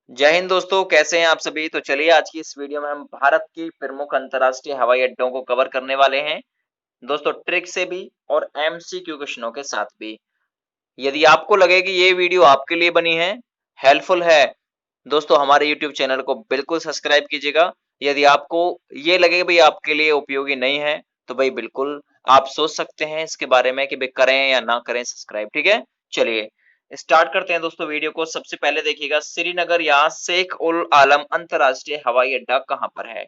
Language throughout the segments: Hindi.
जय हिंद दोस्तों, कैसे हैं आप सभी। तो चलिए आज की इस वीडियो में हम भारत की प्रमुख अंतर्राष्ट्रीय हवाई अड्डों को कवर करने वाले हैं दोस्तों, ट्रिक से भी और एमसीक्यू क्वेश्चनों के साथ भी। यदि आपको लगे कि ये वीडियो आपके लिए बनी है, हेल्पफुल है, दोस्तों हमारे यूट्यूब चैनल को बिल्कुल सब्सक्राइब कीजिएगा। यदि आपको ये लगे कि भाई आपके लिए उपयोगी नहीं है, तो भाई बिल्कुल आप सोच सकते हैं इसके बारे में कि भाई करें या ना करें सब्सक्राइब। ठीक है, चलिए स्टार्ट करते हैं दोस्तों वीडियो को। सबसे पहले देखिएगा, श्रीनगर या शेख उल आलम अंतरराष्ट्रीय हवाई अड्डा कहाँ पर है।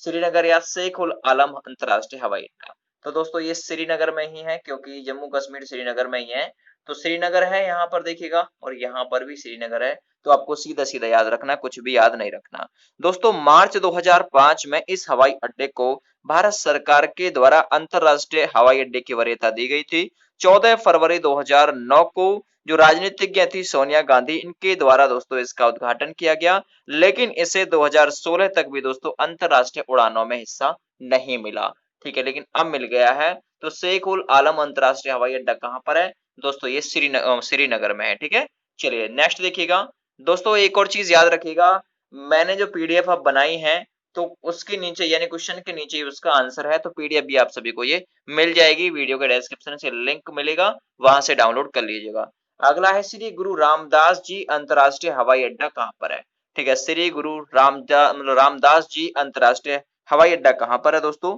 श्रीनगर या शेख उल आलम अंतरराष्ट्रीय हवाई अड्डा, तो दोस्तों ये श्रीनगर में ही है, क्योंकि जम्मू कश्मीर श्रीनगर में ही है। तो श्रीनगर है यहाँ पर देखिएगा, और यहाँ पर भी श्रीनगर है। तो आपको सीधा सीधा याद रखना, कुछ भी याद नहीं रखना। दोस्तों मार्च 2005 में इस हवाई अड्डे को भारत सरकार के द्वारा अंतरराष्ट्रीय हवाई अड्डे की वरीयता दी गई थी। 14 फरवरी 2009 को जो राजनीतिज्ञ थी सोनिया गांधी, इनके द्वारा दोस्तों इसका उद्घाटन किया गया, लेकिन इसे 2016 तक भी दोस्तों अंतरराष्ट्रीय उड़ानों में हिस्सा नहीं मिला। ठीक है, लेकिन अब मिल गया है। तो शेख उल आलम अंतरराष्ट्रीय हवाई अड्डा कहाँ पर है दोस्तों, ये श्रीनगर में है। ठीक है, चलिए नेक्स्ट देखिएगा। दोस्तों एक और चीज याद रखिएगा, मैंने जो पीडीएफ अब बनाई है, तो उसके नीचे यानी क्वेश्चन के नीचे उसका आंसर है, तो पीडीएफ भी आप सभी को ये मिल जाएगी। वीडियो के डिस्क्रिप्शन से लिंक मिलेगा, वहां से डाउनलोड कर लीजिएगा। अगला है, श्री गुरु रामदास जी अंतरराष्ट्रीय हवाई अड्डा कहाँ पर है। ठीक है, श्री गुरु रामदास जी अंतरराष्ट्रीय हवाई अड्डा कहाँ पर है दोस्तों,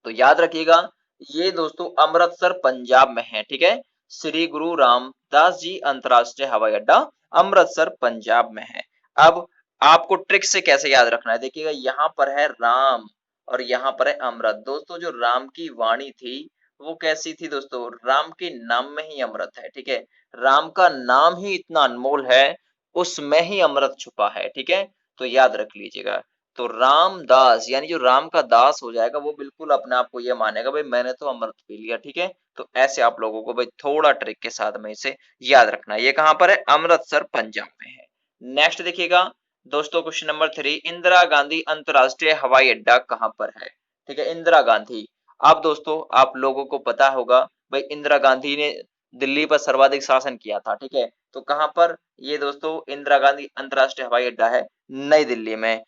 तो याद रखिएगा ये दोस्तों अमृतसर पंजाब में है। ठीक है, श्री गुरु रामदास जी अंतरराष्ट्रीय हवाई अड्डा अमृतसर पंजाब में है। अब आपको ट्रिक से कैसे याद रखना है, देखिएगा यहाँ पर है राम और यहाँ पर है अमृत। दोस्तों जो राम की वाणी थी वो कैसी थी दोस्तों, राम के नाम में ही अमृत है। ठीक है, राम का नाम ही इतना अनमोल है, उसमें ही अमृत छुपा है। ठीक है, तो याद रख लीजिएगा। तो रामदास यानी जो राम का दास हो जाएगा, वो बिल्कुल अपने आप को ये मानेगा भाई मैंने तो अमृत पी लिया। ठीक है, तो ऐसे आप लोगों को भाई थोड़ा ट्रिक के साथ में इसे याद रखना है। ये कहां पर है, अमृतसर पंजाब में है। नेक्स्ट देखिएगा दोस्तों, क्वेश्चन नंबर 3, इंदिरा गांधी अंतरराष्ट्रीय हवाई अड्डा कहां पर है। ठीक है, इंदिरा गांधी। अब दोस्तों आप लोगों को पता होगा भाई इंदिरा गांधी ने दिल्ली पर सर्वाधिक शासन किया था। ठीक है, तो कहां पर ये दोस्तों इंदिरा गांधी अंतरराष्ट्रीय हवाई अड्डा है, नई दिल्ली में।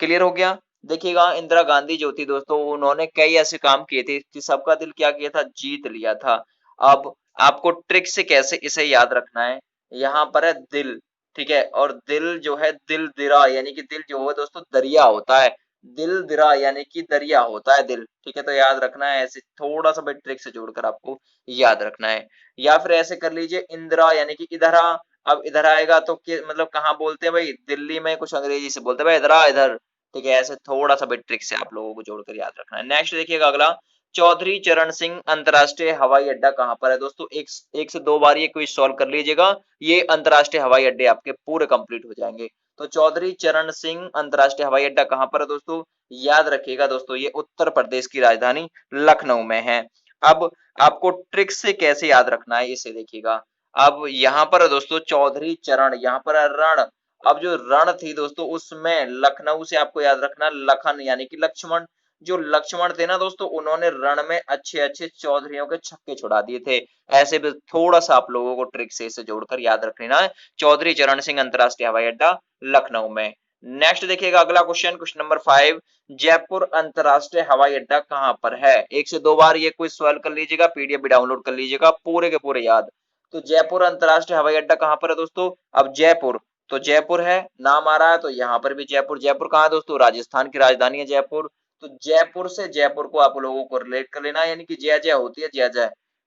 क्लियर हो गया। देखिएगा इंदिरा गांधी जो थी दोस्तों, उन्होंने कई ऐसे काम किए थे कि सबका दिल क्या किया था, जीत लिया था। अब आपको ट्रिक से कैसे इसे याद रखना है, यहाँ पर है दिल। ठीक है, और दिल जो है दिल दिरा यानी कि दिल जो है दोस्तों दरिया होता है, दिल दिरा यानी कि दरिया होता है दिल। ठीक है, तो याद रखना है, ऐसे थोड़ा सा भाई ट्रिक से जोड़कर आपको याद रखना है। या फिर ऐसे कर लीजिए, इंदिरा यानी कि इधर आ। अब इधर आएगा तो मतलब कहाँ बोलते हैं भाई, दिल्ली में कुछ अंग्रेजी से बोलते हैं भाई इधर आ इधर। ठीक है, ऐसे थोड़ा सा भी ट्रिक से आप लोगों को जोड़कर याद रखना है। नेक्स्ट देखिएगा अगला, चौधरी चरण सिंह अंतरराष्ट्रीय हवाई अड्डा कहां पर है दोस्तों, एक से दो बार ये क्विज सॉल्व कर लीजिएगा, ये अंतरराष्ट्रीय हवाई अड्डे आपके पूरे कंप्लीट हो जाएंगे। तो चौधरी चरण सिंह अंतरराष्ट्रीय हवाई अड्डा कहां पर है दोस्तों, याद रखिएगा दोस्तों ये उत्तर प्रदेश की राजधानी लखनऊ में है। अब आपको ट्रिक से कैसे याद रखना है इसे देखिएगा। अब यहाँ पर दोस्तों चौधरी चरण, यहाँ पर रण। अब जो रण थी दोस्तों, उसमें लखनऊ से आपको याद रखना लखन यानी कि लक्ष्मण। जो लक्ष्मण थे ना दोस्तों, उन्होंने रण में अच्छे अच्छे चौधरियों के छक्के छुड़ा दिए थे। ऐसे भी थोड़ा सा आप लोगों को ट्रिक से इसे जोड़कर याद रख लेना है, चौधरी चरण सिंह अंतरराष्ट्रीय हवाई अड्डा लखनऊ में। नेक्स्ट देखिएगा अगला क्वेश्चन, क्वेश्चन नंबर 5, जयपुर अंतरराष्ट्रीय हवाई अड्डा कहां पर है। एक से दो बार ये क्विज सॉल्व कर लीजिएगा, पीडीएफ भी डाउनलोड कर लीजिएगा, पूरे के पूरे याद। तो जयपुर अंतरराष्ट्रीय हवाई अड्डा कहां पर है दोस्तों, अब जयपुर, तो जयपुर है, नाम आ रहा है तो यहाँ पर भी जयपुर। जयपुर कहाँ है दोस्तों, राजस्थान की राजधानी है जयपुर। तो जयपुर से जयपुर को आप लोगों को रिलेट कर लेना है, यानी कि जय जय होती है, जय जय।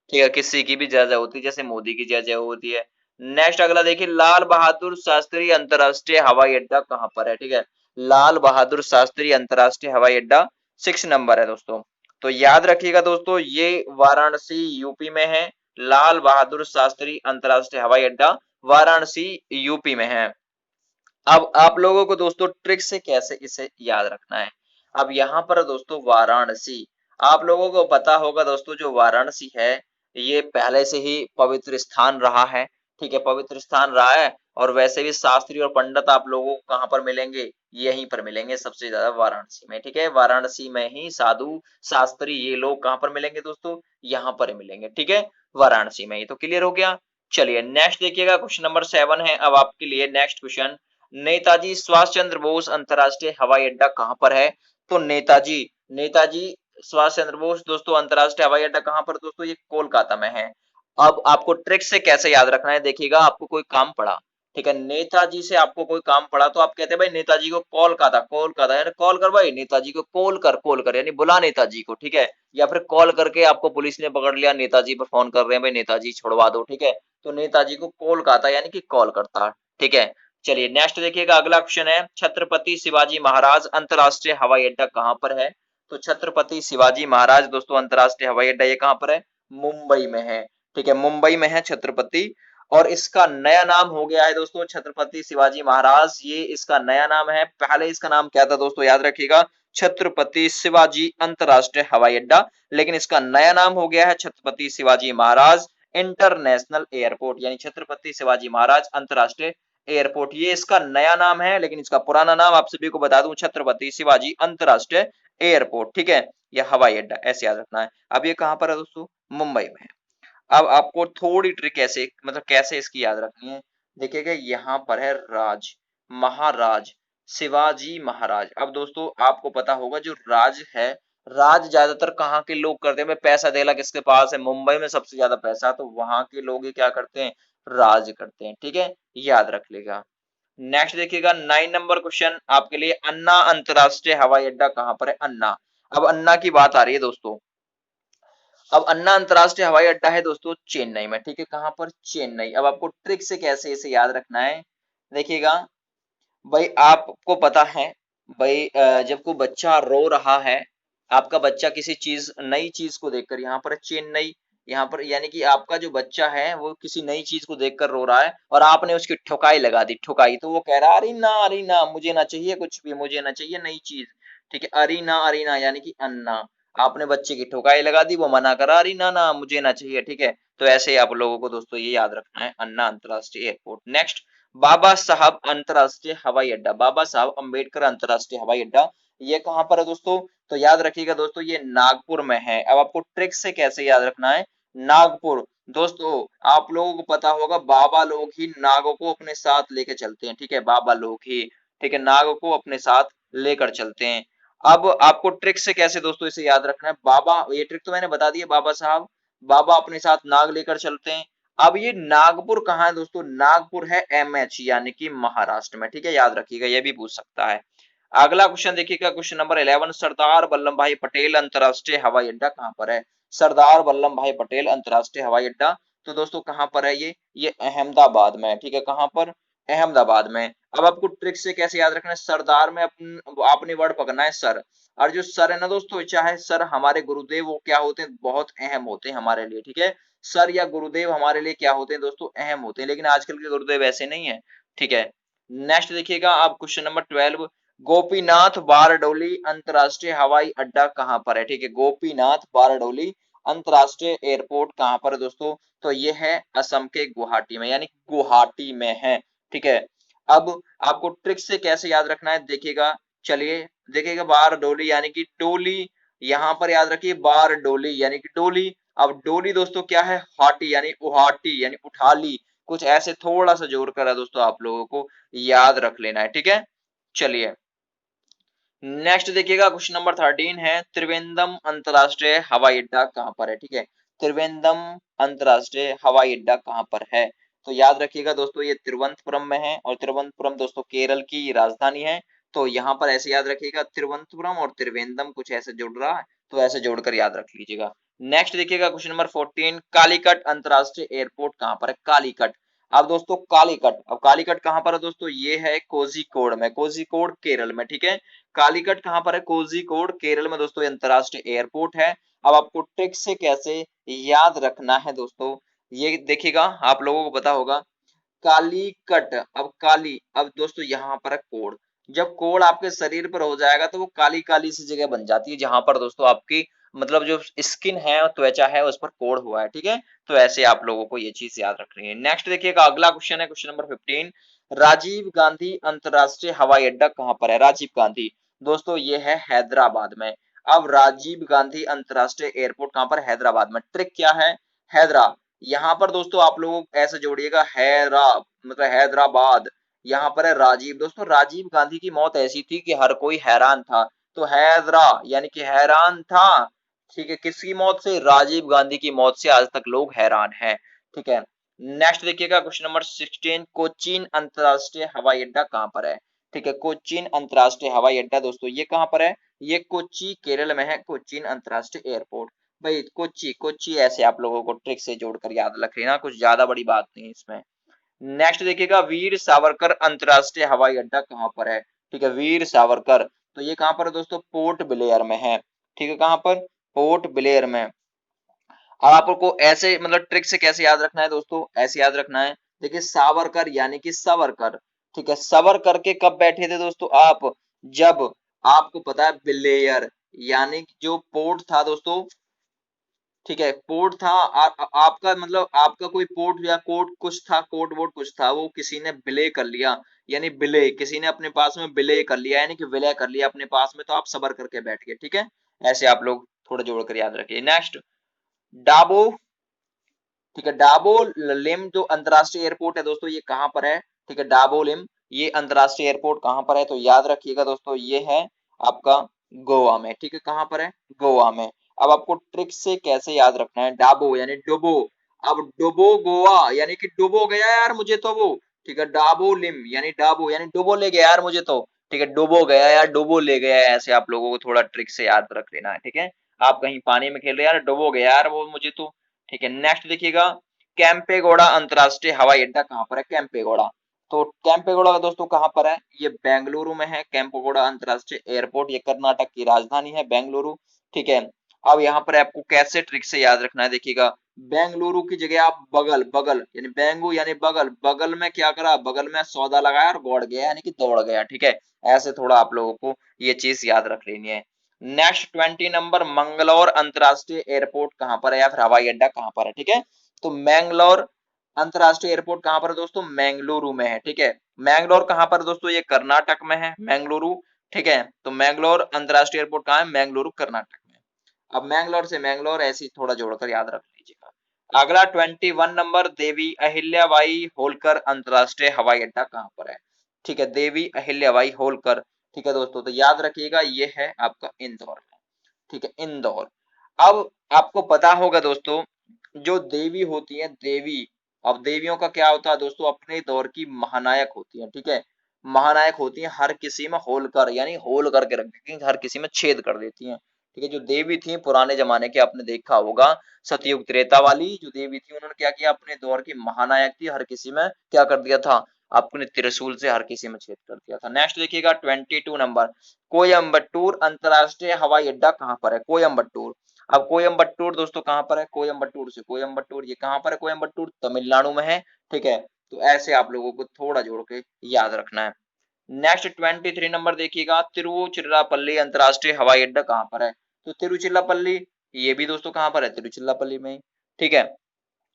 ठीक है, किसी की भी जय जय होती है, जैसे मोदी की जय जय होती है। नेक्स्ट अगला देखिए, लाल बहादुर शास्त्री अंतरराष्ट्रीय हवाई अड्डा कहां पर है। ठीक है, लाल बहादुर शास्त्री अंतरराष्ट्रीय हवाई अड्डा 6 नंबर है दोस्तों। तो याद रखिएगा दोस्तों, ये वाराणसी यूपी में है। लाल बहादुर शास्त्री अंतरराष्ट्रीय हवाई अड्डा वाराणसी यूपी में है। अब आप लोगों को दोस्तों ट्रिक से कैसे इसे याद रखना है। अब यहाँ पर दोस्तों वाराणसी, आप लोगों को पता होगा दोस्तों, जो वाराणसी है ये पहले से ही पवित्र स्थान रहा है। ठीक है, पवित्र स्थान रहा है, और वैसे भी शास्त्री और पंडित आप लोगों को कहाँ पर मिलेंगे, यहीं पर मिलेंगे सबसे ज्यादा, वाराणसी में। ठीक है, वाराणसी में ही साधु शास्त्री ये लोग कहाँ पर मिलेंगे दोस्तों, यहाँ पर मिलेंगे। ठीक है, वाराणसी में ही। तो क्लियर हो गया। चलिए नेक्स्ट देखिएगा, क्वेश्चन नंबर 7 है अब आपके लिए नेक्स्ट क्वेश्चन। नेताजी सुभाष चंद्र बोस अंतर्राष्ट्रीय हवाई अड्डा कहां पर है? तो नेताजी नेताजी सुभाष चंद्र बोस दोस्तों अंतर्राष्ट्रीय हवाई अड्डा कहां पर दोस्तों? ये कोलकाता में है। अब आपको ट्रिक से कैसे याद रखना है, देखिएगा आपको कोई काम पड़ा, ठीक है, नेताजी से आपको कोई काम पड़ा तो आप कहते हैं भाई नेताजी को कॉल करा, कोलकाता यानी कॉल कर भाई, नेताजी को कॉल कर यानी बुला नेताजी को, ठीक है, या फिर कॉल करके आपको पुलिस ने पकड़ लिया, नेताजी पर फोन कर रहे हैं भाई नेताजी छुड़वा दो, ठीक है, तो नेताजी को कोलकाता यानी कि कॉल करता, ठीक है। चलिए नेक्स्ट देखिएगा, अगला क्वेश्चन है छत्रपति शिवाजी महाराज अंतरराष्ट्रीय हवाई अड्डा कहां पर है? तो छत्रपति शिवाजी महाराज दोस्तों अंतरराष्ट्रीय हवाई अड्डा ये कहां पर है? मुंबई में है, ठीक है, मुंबई में है छत्रपति। और इसका नया नाम हो गया है दोस्तों छत्रपति शिवाजी महाराज, ये इसका नया नाम है, पहले इसका नाम क्या था दोस्तों याद रखिएगा, छत्रपति शिवाजी अंतरराष्ट्रीय हवाई अड्डा, लेकिन इसका नया नाम हो गया है छत्रपति शिवाजी महाराज इंटरनेशनल एयरपोर्ट, यानी छत्रपति शिवाजी महाराज अंतरराष्ट्रीय एयरपोर्ट, ये इसका नया नाम है, लेकिन इसका पुराना नाम आप सभी को बता दूं छत्रपति शिवाजी अंतरराष्ट्रीय एयरपोर्ट, ठीक है, यह हवाई अड्डा ऐसे याद रखना है। अब ये कहां पर है दोस्तों? मुंबई में है। अब आपको थोड़ी ट्रिक कैसे मतलब कैसे इसकी याद रखनी है, देखिएगा यहाँ पर है राज, महाराज, शिवाजी महाराज। अब दोस्तों आपको पता होगा जो राज है, राज ज्यादातर कहाँ के लोग करते हैं, पैसा देला किसके पास है, मुंबई में सबसे ज्यादा पैसा, तो वहां के लोग ये क्या करते हैं, राज करते हैं, ठीक है, याद रख लेगा। नेक्स्ट देखिएगा 9 नंबर क्वेश्चन आपके लिए, अन्ना अंतरराष्ट्रीय हवाई अड्डा कहां पर है? अन्ना, अब अन्ना की बात आ रही है दोस्तों, अब अन्ना अंतरराष्ट्रीय हवाई अड्डा है दोस्तों चेन्नई में, ठीक है, कहां पर? चेन्नई। अब आपको ट्रिक से कैसे इसे याद रखना है, देखिएगा भाई आपको पता है भाई जब कोई बच्चा रो रहा है, आपका बच्चा किसी चीज नई चीज को देखकर, यहाँ पर चेन्नई, यहाँ पर यानी कि आपका जो बच्चा है वो किसी नई चीज को देखकर रो रहा है और आपने उसकी ठुकाई लगा दी, ठुकाई, तो वो कह रहा है अरे ना मुझे ना चाहिए कुछ भी, मुझे ना चाहिए नई चीज, ठीक है, अरे ना यानी कि अन्ना, आपने बच्चे की ठुकाई लगा दी, वो मना करा अरे ना ना मुझे ना चाहिए, ठीक है, तो ऐसे ही आप लोगों को दोस्तों ये याद रखना है, अन्ना अंतरराष्ट्रीय एयरपोर्ट। नेक्स्ट, बाबा साहब अंतरराष्ट्रीय हवाई अड्डा, बाबा साहब अंबेडकर अंतरराष्ट्रीय हवाई अड्डा, ये कहां पर है दोस्तों? तो याद रखिएगा दोस्तों ये नागपुर में है। अब आपको ट्रिक से कैसे याद रखना है, नागपुर, दोस्तों आप लोगों को पता होगा बाबा लोग ही नागों को अपने साथ लेके चलते हैं, ठीक है, बाबा लोग ही, ठीक है, नागों को अपने साथ लेकर चलते हैं। अब आपको ट्रिक से कैसे दोस्तों इसे याद रखना है, बाबा, ये ट्रिक तो मैंने बता दी है, बाबा साहब, बाबा अपने साथ नाग लेकर चलते हैं। अब ये नागपुर कहाँ है दोस्तों? नागपुर है एमएच यानी कि महाराष्ट्र में, ठीक है, याद रखिएगा, ये भी पूछ सकता है। अगला क्वेश्चन देखिएगा, क्वेश्चन नंबर 11, सरदार वल्लभ भाई पटेल अंतरराष्ट्रीय हवाई अड्डा कहां पर है? सरदार वल्लभ भाई पटेल अंतरराष्ट्रीय हवाई अड्डा, तो दोस्तों कहां पर है ये अहमदाबाद में है, ठीक है, कहां पर? अहमदाबाद में। अब आपको ट्रिक से कैसे याद रखना है, सरदार में आपने वर्ड पकड़ना है सर, और जो सर है ना दोस्तों, चाहे सर हमारे गुरुदेव वो क्या होते हैं, बहुत अहम होते हैं हमारे लिए, ठीक है, सर या गुरुदेव हमारे लिए क्या होते हैं दोस्तों? अहम होते हैं, लेकिन आजकल के गुरुदेव ऐसे नहीं है, ठीक है। नेक्स्ट देखिएगा आप क्वेश्चन नंबर 12, गोपीनाथ बारडोली अंतरराष्ट्रीय हवाई अड्डा कहां पर है? ठीक है, गोपीनाथ बारडोली अंतरराष्ट्रीय एयरपोर्ट कहां पर है दोस्तों? तो ये है असम के गुवाहाटी में, यानी गुवाहाटी में है, ठीक है। अब आपको ट्रिक से कैसे याद रखना है, देखिएगा, चलिए देखिएगा, बारडोली यानी कि डोली, यहां पर याद रखिए बारडोली यानी कि डोली। अब डोली दोस्तों क्या है? हाटी यानी उहाटी यानी उठा ली, कुछ ऐसे थोड़ा सा जोड़ कर है दोस्तों, आप लोगों को याद रख लेना है, ठीक है। चलिए नेक्स्ट देखिएगा, क्वेश्चन नंबर 13 है, त्रिवेंद्रम अंतरराष्ट्रीय हवाई अड्डा कहां पर है? ठीक है, त्रिवेंद्रम अंतरराष्ट्रीय हवाई अड्डा कहां पर है? तो याद रखिएगा दोस्तों ये तिरुवनंतपुरम में है, और तिरुवनंतपुरम दोस्तों केरल की राजधानी है, तो यहाँ पर ऐसे याद रखिएगा, तिरुवनंतपुरम और त्रिवेंद्रम कुछ ऐसे जुड़ रहा है, तो ऐसे जोड़कर याद रख लीजिएगा। नेक्स्ट देखिएगा क्वेश्चन नंबर 14, कालीकट अंतरराष्ट्रीय एयरपोर्ट कहां पर है? कालीकट। अब दोस्तों कालीकट, अब कालीकट कहां पर है दोस्तों? ये है कोझिकोड में, कोझिकोड केरल में, ठीक है, कालीकट कहां पर है? कोझिकोड केरल में दोस्तों, ये अंतरराष्ट्रीय एयरपोर्ट है। अब आपको ट्रिक से कैसे याद रखना है दोस्तों, ये देखिएगा, आप लोगों को पता होगा कालीकट, अब काली, अब दोस्तों यहाँ पर है कोड़, जब कोड़ आपके शरीर पर हो जाएगा तो वो काली काली सी जगह बन जाती है, जहां पर दोस्तों आपकी मतलब जो स्किन है, त्वचा है, उस पर कोड़ हुआ है, ठीक है, तो ऐसे आप लोगों को ये चीज याद रखनी है। नेक्स्ट देखिएगा, अगला क्वेश्चन है क्वेश्चन नंबर 15, राजीव गांधी अंतरराष्ट्रीय हवाई अड्डा कहां पर है? राजीव गांधी दोस्तों ये है हैदराबाद में। अब राजीव गांधी अंतरराष्ट्रीय एयरपोर्ट कहां पर? हैदराबाद में। ट्रिक क्या है? हैदरा, यहाँ पर दोस्तों आप लोग ऐसे जोड़िएगा हैरा, मतलब हैदराबाद, यहाँ पर है राजीव। दोस्तों राजीव गांधी की मौत ऐसी थी कि हर कोई हैरान था, तो हैदरा यानी कि हैरान था। ठीक है, किसकी मौत से? राजीव गांधी की मौत से आज तक लोग हैरान हैं। ठीक है, नेक्स्ट देखिएगा क्वेश्चन नंबर 16, कोचीन अंतरराष्ट्रीय हवाई अड्डा कहाँ पर है? ठीक है, कोचीन अंतरराष्ट्रीय हवाई अड्डा दोस्तों ये कहाँ पर है? ये कोच्चि केरल में है, कोचीन अंतरराष्ट्रीय एयरपोर्ट। भाई कोच्चि कोच्चि ऐसे आप लोगों को ट्रिक से जोड़कर याद रख लेना, कुछ ज्यादा बड़ी बात नहीं है इसमें। नेक्स्ट देखिएगा वीर सावरकर अंतरराष्ट्रीय हवाई अड्डा कहाँ पर है? ठीक है, वीर सावरकर, तो ये कहाँ पर है दोस्तों? पोर्ट ब्लेयर में है। ठीक है, कहाँ पर? पोर्ट ब्लेयर में। अब आपको ऐसे मतलब ट्रिक से कैसे याद रखना है दोस्तों? ऐसे याद रखना है, देखिए सावरकर यानी कि सवरकर। ठीक है, सवर करके कब बैठे थे दोस्तों आप? जब आपको पता है ब्लेयर यानी कि जो पोर्ट था दोस्तों, ठीक है, पोर्ट था आपका मतलब आपका कोई पोर्ट या कोर्ट कुछ था, कोर्ट वोट कुछ था, वो किसी ने विलय कर लिया, यानी विलय किसी ने अपने पास में विलय कर लिया, यानी कि विलय कर लिया अपने पास में, तो आप सबर करके बैठ गए। ठीक है, ऐसे आप लोग थोड़ा जोड़कर याद रखिए। नेक्स्ट डाबो। ठीक है, डाबो लिम जो अंतरराष्ट्रीय एयरपोर्ट है दोस्तों ये कहाँ पर है? ठीक है, डाबो लिम ये अंतरराष्ट्रीय एयरपोर्ट कहाँ पर है? तो याद रखिएगा दोस्तों ये है आपका गोवा में। ठीक है, कहाँ पर है? गोवा में। अब आपको ट्रिक से कैसे याद रखना है, डाबो यानी डुबो। अब डुबो गोवा यानी कि डुबो गया यार मुझे तो वो। ठीक है, डाबो लिम यानी डाबो यानी डुबो ले गया यार मुझे तो। ठीक है, डुबो गया यार, डुबो ले गया, ऐसे आप लोगों को थोड़ा ट्रिक से याद रख लेना है। ठीक है, आप कहीं पानी में खेल रहे यार, डुबो गया यार वो मुझे तो। ठीक है, नेक्स्ट देखिएगा कैंपेगौड़ा अंतरराष्ट्रीय हवाई अड्डा कहाँ पर है? कैंपेगौड़ा, तो कैंपेगौड़ा दोस्तों कहाँ पर है? ये बेंगलुरु में है। कैंपेगौड़ा अंतरराष्ट्रीय एयरपोर्ट ये कर्नाटक की राजधानी है बेंगलुरु। ठीक है, अब यहाँ पर आपको कैसे ट्रिक से याद रखना है, देखिएगा बेंगलुरु की जगह आप बगल, बगल यानी बेंगू यानी बगल, बगल में क्या करा? बगल में सौदा लगाया और दौड़ गया यानी कि दौड़ गया। ठीक है, ऐसे थोड़ा आप लोगों को ये चीज याद रख लेनी है। नेक्स्ट 20 नंबर, मंगलौर अंतरराष्ट्रीय एयरपोर्ट कहाँ पर है या फिर हवाई अड्डा कहाँ पर है? ठीक है, तो मैंगलोर अंतरराष्ट्रीय एयरपोर्ट कहाँ पर है दोस्तों? मैंगलुरु में है। ठीक है, मैंगलोर कहाँ पर दोस्तों? ये कर्नाटक में है मैंगलुरु। ठीक है, तो मैंगलोर अंतरराष्ट्रीय एयरपोर्ट कहाँ है? मैंगलुरु कर्नाटक में। अब मैंगलोर से मैंगलोर ऐसे ही थोड़ा जोड़कर याद रख लीजिएगा। अगला 21 नंबर, देवी अहिल्याबाई होलकर अंतरराष्ट्रीय हवाई अड्डा कहाँ पर है? ठीक है, देवी अहिल्याबाई होलकर। ठीक है दोस्तों, तो याद रखिएगा ये है आपका इंदौर में। ठीक है, इंदौर। अब आपको पता होगा दोस्तों जो देवी होती है देवी, अब देवियों का क्या होता है दोस्तों? अपने दौर की महानायक होती है। ठीक है, महानायक होती है, हर किसी में होलकर यानी होल करके रख देती है, हर किसी में छेद कर देती हैं। ठीक है, जो देवी थी पुराने जमाने के आपने देखा होगा, सतयुग त्रेता वाली जो देवी थी उन्होंने क्या किया? अपने दौर की महानायक थी, हर किसी में क्या कर दिया था? अपने त्रिशूल से हर किसी में छेद कर दिया था। नेक्स्ट देखिएगा 22 नंबर, कोयम्बटूर अंतरराष्ट्रीय हवाई अड्डा कहाँ पर है? कोयम्बटूर। अब कोयम्बटूर दोस्तों कहाँ पर है? कोयम्बटूर से कोयम्बटूर ये कहाँ पर है? कोयम्बटूर तमिलनाडु में है। ठीक है, तो ऐसे आप लोगों को थोड़ा जोड़ के याद रखना है। नेक्स्ट 23 नंबर देखिएगा, तिरुचिरापल्ली अंतरराष्ट्रीय हवाई अड्डा कहाँ पर है? तो तिरुचिरापल्ली ये भी दोस्तों कहाँ पर है? तिरुचिरापल्ली में ही। ठीक है,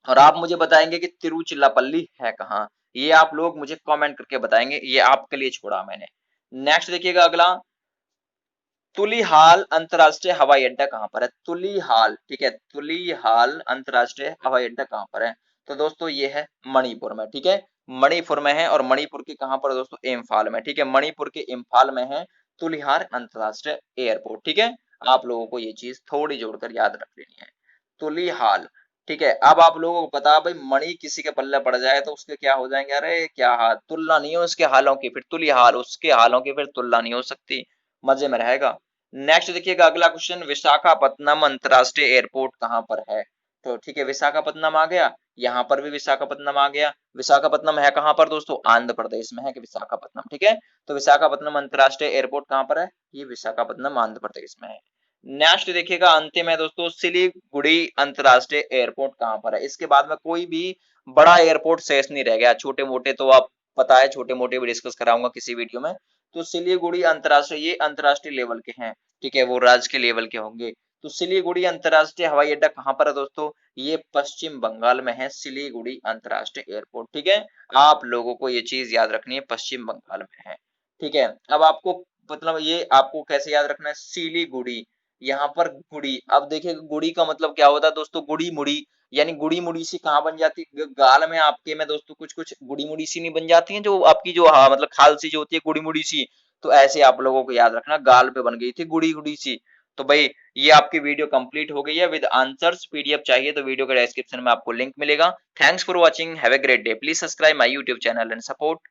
और आप मुझे बताएंगे कि तिरुचिरापल्ली है कहाँ, ये आप लोग मुझे कमेंट करके बताएंगे, ये आपके लिए छोड़ा मैंने। नेक्स्ट देखिएगा अगला, तुलिहाल अंतरराष्ट्रीय हवाई अड्डा कहाँ पर है? तुलिहाल। ठीक है, तुलिहाल अंतरराष्ट्रीय हवाई अड्डा कहाँ पर है? तो दोस्तों ये है मणिपुर में। ठीक है, मणिपुर में है, और मणिपुर के कहाँ पर दोस्तों? इम्फाल में। ठीक है, मणिपुर के इम्फाल में है तुलिहाल अंतरराष्ट्रीय एयरपोर्ट। ठीक है, आप लोगों को ये चीज थोड़ी जोड़कर याद रख लेनी है, तुलिहाल। ठीक है, अब आप लोगों को पता भाई मणि किसी के पल्ले पड़ जाए तो उसके क्या हो जाएंगे? अरे क्या हाल, तुलना नहीं हो उसके हालों की, फिर तुलिहाल उसके हालों की फिर तुलना नहीं हो सकती, मजे में रहेगा। नेक्स्ट देखिएगा अगला क्वेश्चन, विशाखापत्तनम अंतरराष्ट्रीय एयरपोर्ट कहाँ पर है? तो ठीक है, विशाखापत्तनम आ गया, यहाँ पर भी विशाखापत्तनम आ गया। विशाखापत्तनम है कहाँ पर दोस्तों? आंध्र प्रदेश में है कि विशाखापत्तनम। ठीक है, तो विशाखापत्तनम अंतरराष्ट्रीय एयरपोर्ट कहाँ पर है? ये विशाखापत्तनम आंध्र प्रदेश में है। नेक्स्ट देखिएगा अंतिम है दोस्तों, सिलीगुड़ी अंतरराष्ट्रीय एयरपोर्ट कहाँ पर है? इसके बाद में कोई भी बड़ा एयरपोर्ट शेष नहीं रह गया, छोटे मोटे तो आप पता है, छोटे मोटे भी डिस्कस कराऊंगा किसी वीडियो में। तो सिलीगुड़ी अंतरराष्ट्रीय ये अंतरराष्ट्रीय लेवल के हैं। ठीक है, वो राज्य के लेवल के होंगे। तो सिलीगुड़ी अंतरराष्ट्रीय हवाई अड्डा कहाँ पर है दोस्तों? ये पश्चिम बंगाल में है, सिलीगुड़ी अंतरराष्ट्रीय एयरपोर्ट। ठीक है, आप लोगों को ये चीज याद रखनी है, पश्चिम बंगाल में है। ठीक है, अब आपको मतलब ये आपको कैसे याद रखना है? सिलीगुड़ी, यहाँ पर गुड़ी। अब देखिए गुड़ी का मतलब क्या होता है दोस्तों, गुड़ी मुड़ी, यानी गुड़ी मुड़ी सी कहाँ बन जाती है, गाल में आपके में दोस्तों कुछ कुछ गुड़ी मुड़ी सी नहीं बन जाती है, जो आपकी जो हाँ मतलब खाल सी जो होती है गुड़ी मुड़ी सी। तो ऐसे आप लोगों को याद रखना, गाल पे बन गई थी गुड़ी गुड़ी सी। तो भाई ये आपकी वीडियो कंप्लीट हो गई है विद आंसर्स। पीडीएफ चाहिए तो वीडियो के डिस्क्रिप्शन में आपको लिंक मिलेगा। Thanks for watching, have a great day, please subscribe my YouTube channel and support